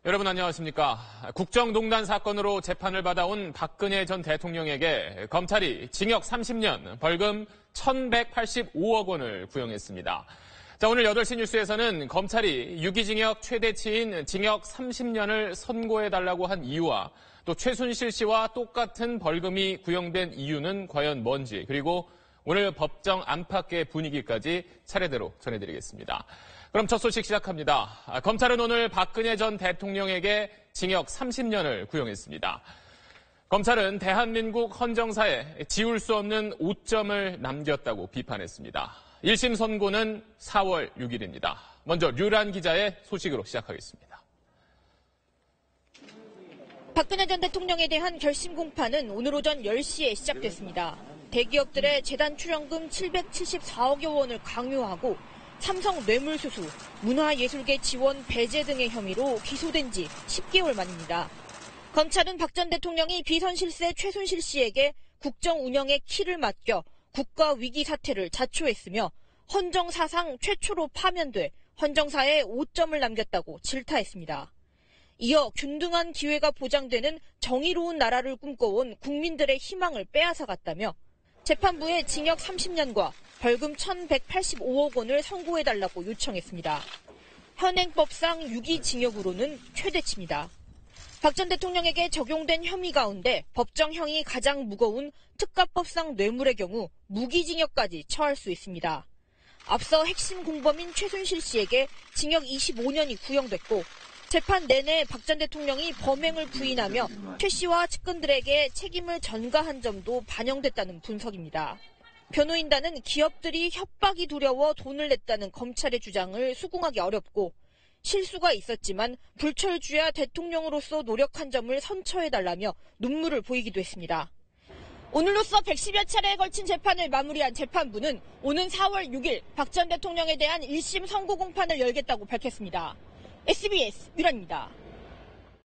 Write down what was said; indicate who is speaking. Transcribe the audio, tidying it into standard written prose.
Speaker 1: 여러분 안녕하십니까. 국정농단 사건으로 재판을 받아온 박근혜 전 대통령에게 검찰이 징역 30년, 벌금 1,185억 원을 구형했습니다. 자, 오늘 8시 뉴스에서는 검찰이 유기징역 최대치인 징역 30년을 선고해달라고 한 이유와 또 최순실 씨와 똑같은 벌금이 구형된 이유는 과연 뭔지, 그리고 오늘 법정 안팎의 분위기까지 차례대로 전해드리겠습니다. 그럼 첫 소식 시작합니다. 검찰은 오늘 박근혜 전 대통령에게 징역 30년을 구형했습니다. 검찰은 대한민국 헌정사에 지울 수 없는 오점을 남겼다고 비판했습니다. 1심 선고는 4월 6일입니다. 먼저 류란 기자의 소식으로 시작하겠습니다.
Speaker 2: 박근혜 전 대통령에 대한 결심 공판은 오늘 오전 10시에 시작됐습니다. 대기업들의 재단 출연금 774억여 원을 강요하고 삼성 뇌물수수, 문화예술계 지원 배제 등의 혐의로 기소된 지 10개월 만입니다. 검찰은 박 전 대통령이 비선실세 최순실 씨에게 국정 운영의 키를 맡겨 국가 위기 사태를 자초했으며 헌정사상 최초로 파면돼 헌정사에 오점을 남겼다고 질타했습니다. 이어 균등한 기회가 보장되는 정의로운 나라를 꿈꿔온 국민들의 희망을 빼앗아갔다며 재판부에 징역 30년과 벌금 1,185억 원을 선고해달라고 요청했습니다. 현행법상 유기징역으로는 최대치입니다. 박 전 대통령에게 적용된 혐의 가운데 법정형이 가장 무거운 특가법상 뇌물의 경우 무기징역까지 처할 수 있습니다. 앞서 핵심 공범인 최순실 씨에게 징역 25년이 구형됐고 재판 내내 박 전 대통령이 범행을 부인하며 최 씨와 측근들에게 책임을 전가한 점도 반영됐다는 분석입니다. 변호인단은 기업들이 협박이 두려워 돈을 냈다는 검찰의 주장을 수긍하기 어렵고 실수가 있었지만 불철주야 대통령으로서 노력한 점을 선처해달라며 눈물을 보이기도 했습니다. 오늘로써 110여 차례에 걸친 재판을 마무리한 재판부는 오는 4월 6일 박 전 대통령에 대한 1심 선고 공판을 열겠다고 밝혔습니다. SBS 류란입니다.